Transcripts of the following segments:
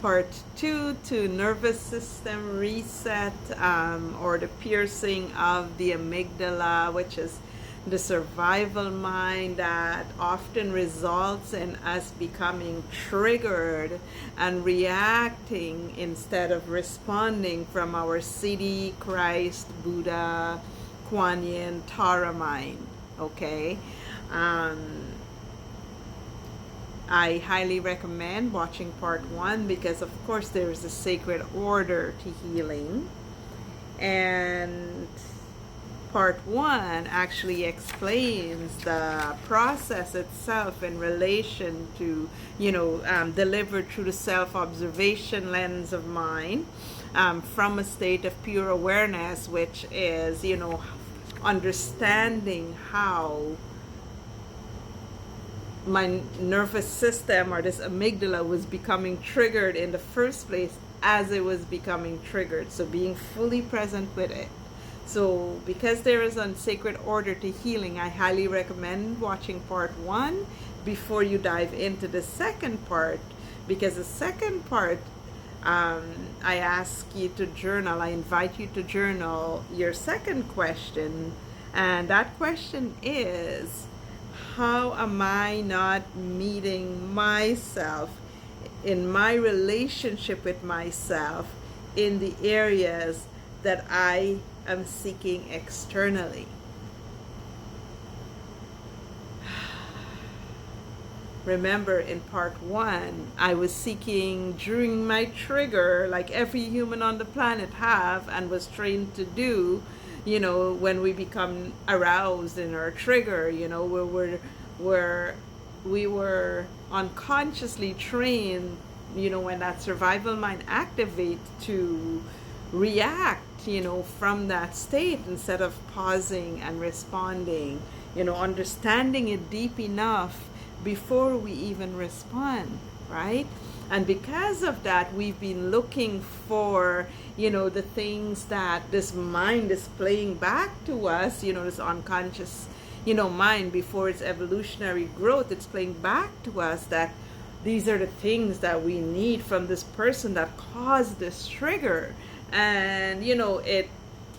Part 2 to nervous system reset, or the piercing of the amygdala, which is the survival mind that often results in us becoming triggered and reacting instead of responding from our Siddhi, Christ, Buddha, Kuan Yin, Tara mind. Okay? I highly recommend watching part 1 because, of course, there is a sacred order to healing. And part 1 actually explains the process itself in relation to, delivered through the self-observation lens of mind, from a state of pure awareness, which is, understanding how my nervous system, or this amygdala, was becoming triggered in the first place as it was becoming triggered. So being fully present with it. So because there is a sacred order to healing, I highly recommend watching part 1 before you dive into the second part, because the second part, I ask you to journal. I invite you to journal your second question, and that question is, how am I not meeting myself in my relationship with myself in the areas that I am seeking externally? Remember, in part 1, I was seeking during my trigger, like every human on the planet have and was trained to do, when we become aroused in our trigger, where we were unconsciously trained, when that survival mind activates, to react, from that state instead of pausing and responding, understanding it deep enough before we even respond, right? And because of that, we've been looking for, the things that this mind is playing back to us, this unconscious, mind, before its evolutionary growth, it's playing back to us that these are the things that we need from this person that caused this trigger. And, it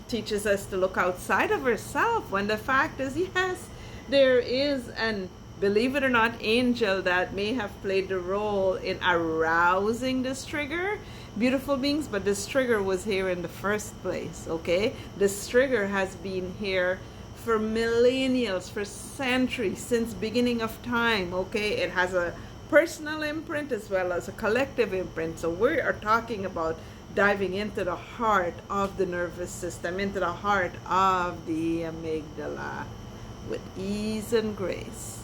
teaches us to look outside of ourselves, when the fact is, yes, there is an, believe it or not, angel that may have played the role in arousing this trigger, beautiful beings, but this trigger was here in the first place, okay? This trigger has been here for millennials, for centuries, since beginning of time, okay? It has a personal imprint as well as a collective imprint. So we are talking about diving into the heart of the nervous system, into the heart of the amygdala, with ease and grace.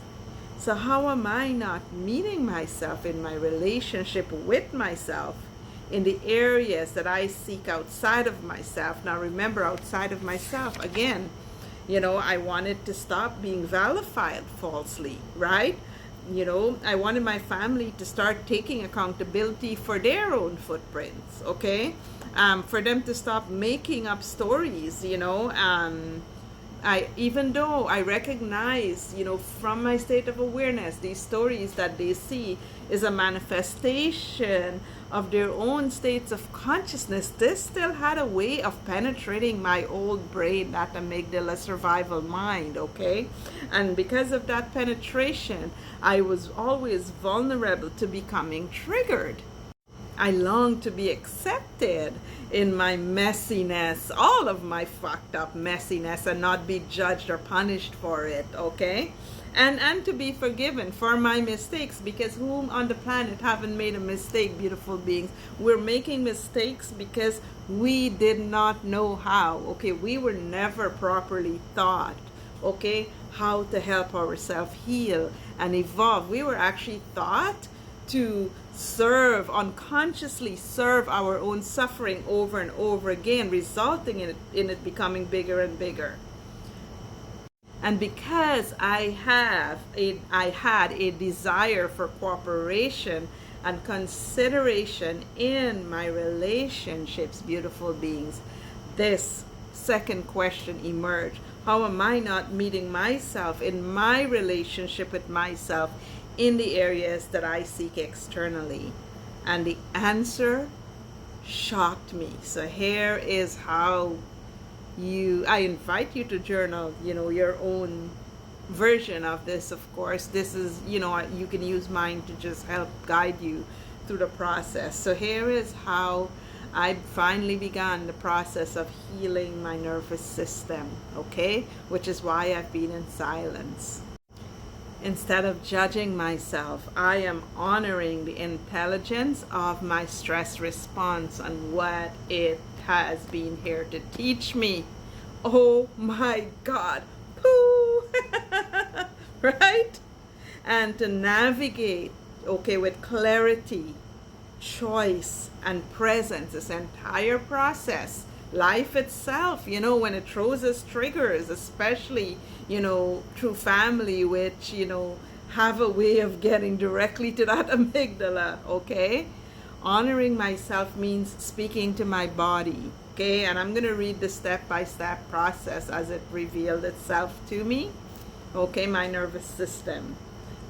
So how am I not meeting myself in my relationship with myself in the areas that I seek outside of myself? Now remember, outside of myself, again, I wanted to stop being vilified falsely, right? I wanted my family to start taking accountability for their own footprints, okay? For them to stop making up stories, even though I recognize, from my state of awareness, these stories that they see is a manifestation of their own states of consciousness, this still had a way of penetrating my old brain, that amygdala survival mind, okay? And because of that penetration, I was always vulnerable to becoming triggered. I long to be accepted in my messiness, all of my fucked up messiness, and not be judged or punished for it, okay? And to be forgiven for my mistakes, because whom on the planet haven't made a mistake, beautiful beings? We're making mistakes because we did not know how, okay? We were never properly taught, okay, how to help ourselves heal and evolve. We were actually taught to unconsciously serve our own suffering over and over again, resulting in it becoming bigger and bigger. And because I had a desire for cooperation and consideration in my relationships, beautiful beings, this second question emerged. How am I not meeting myself in my relationship with myself in the areas that I seek externally? And the answer shocked me. So here is how I invite you to journal, your own version of this. Of course, this is, you can use mine to just help guide you through the process. So here is how I finally began the process of healing my nervous system, okay? Which is why I've been in silence. Instead of judging myself, I am honoring the intelligence of my stress response and what it has been here to teach me. Oh my God. Pooh! Right? And to navigate, okay, with clarity, choice, and presence, this entire process. Life itself, when it throws us triggers, especially, through family, which, have a way of getting directly to that amygdala, okay? Honoring myself means speaking to my body, okay? And I'm going to read the step-by-step process as it revealed itself to me, okay? My nervous system.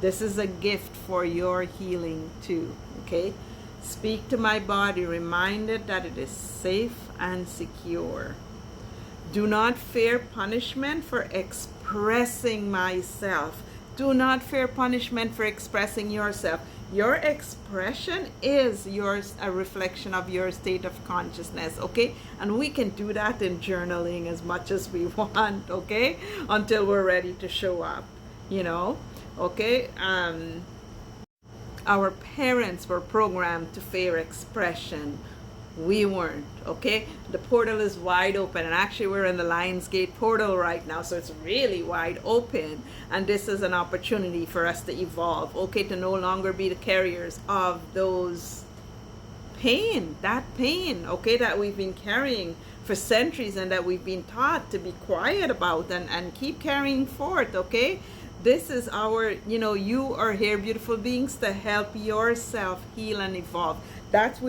This is a gift for your healing too, okay? Speak to my body, reminded that it is safe and secure. Do not fear punishment for expressing myself. Do not fear punishment for expressing yourself. Your expression is a reflection of your state of consciousness, okay? And we can do that in journaling as much as we want, okay? Until we're ready to show up, okay? Our parents were programmed to fear expression. We weren't, okay? The portal is wide open, and actually we're in the Lionsgate portal right now, so it's really wide open, and this is an opportunity for us to evolve, okay? To no longer be the carriers of those that pain, okay, that we've been carrying for centuries and that we've been taught to be quiet about and keep carrying forth, okay? This is our, you are here, beautiful beings, to help yourself heal and evolve. That's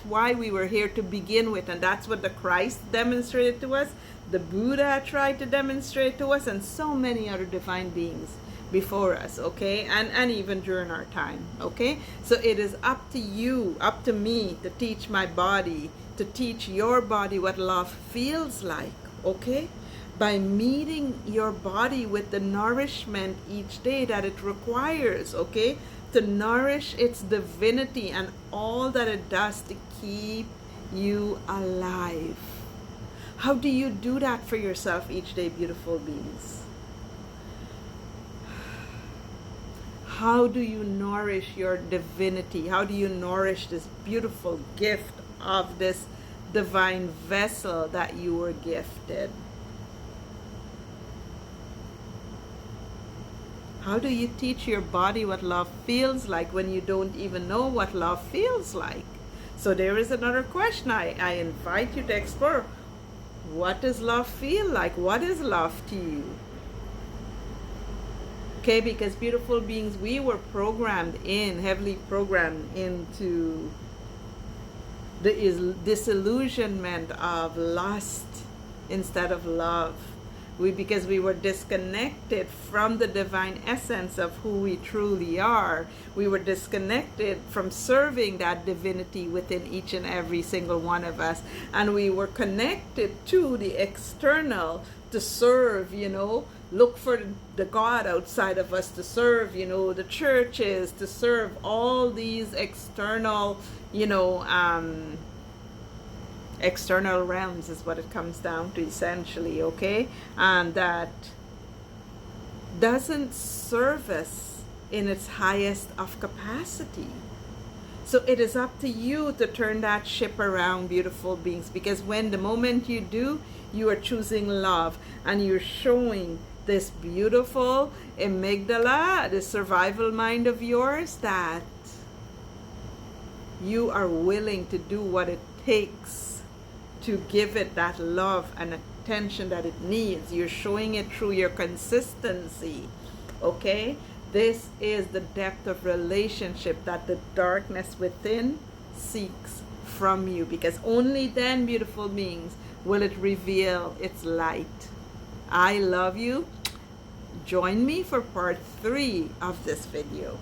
why we were here to begin with, and that's what the Christ demonstrated to us, the Buddha tried to demonstrate to us, and so many other divine beings before us, okay, and even during our time, okay? So it is up to you, up to me, to teach my body, to teach your body what love feels like, okay? By meeting your body with the nourishment each day that it requires, okay? To nourish its divinity and all that it does to keep you alive. How do you do that for yourself each day, beautiful beings? How do you nourish your divinity? How do you nourish this beautiful gift of this divine vessel that you were gifted? How do you teach your body what love feels like when you don't even know what love feels like? So there is another question I invite you to explore. What does love feel like? What is love to you? Okay, because beautiful beings, we were heavily programmed into the disillusionment of lust instead of love. Because we were disconnected from the divine essence of who we truly are. We were disconnected from serving that divinity within each and every single one of us. And we were connected to the external to serve, look for the God outside of us to serve, the churches, to serve all these external, external realms is what it comes down to essentially, okay? And that doesn't serve us in its highest of capacity. So it is up to you to turn that ship around, beautiful beings, because the moment you do, you are choosing love, and you're showing this beautiful amygdala, the survival mind of yours, that you are willing to do what it takes to give it that love and attention that it needs. You're showing it through your consistency, okay? This is the depth of relationship that the darkness within seeks from you, because only then, beautiful beings, will it reveal its light. I love you. Join me for part 3 of this video.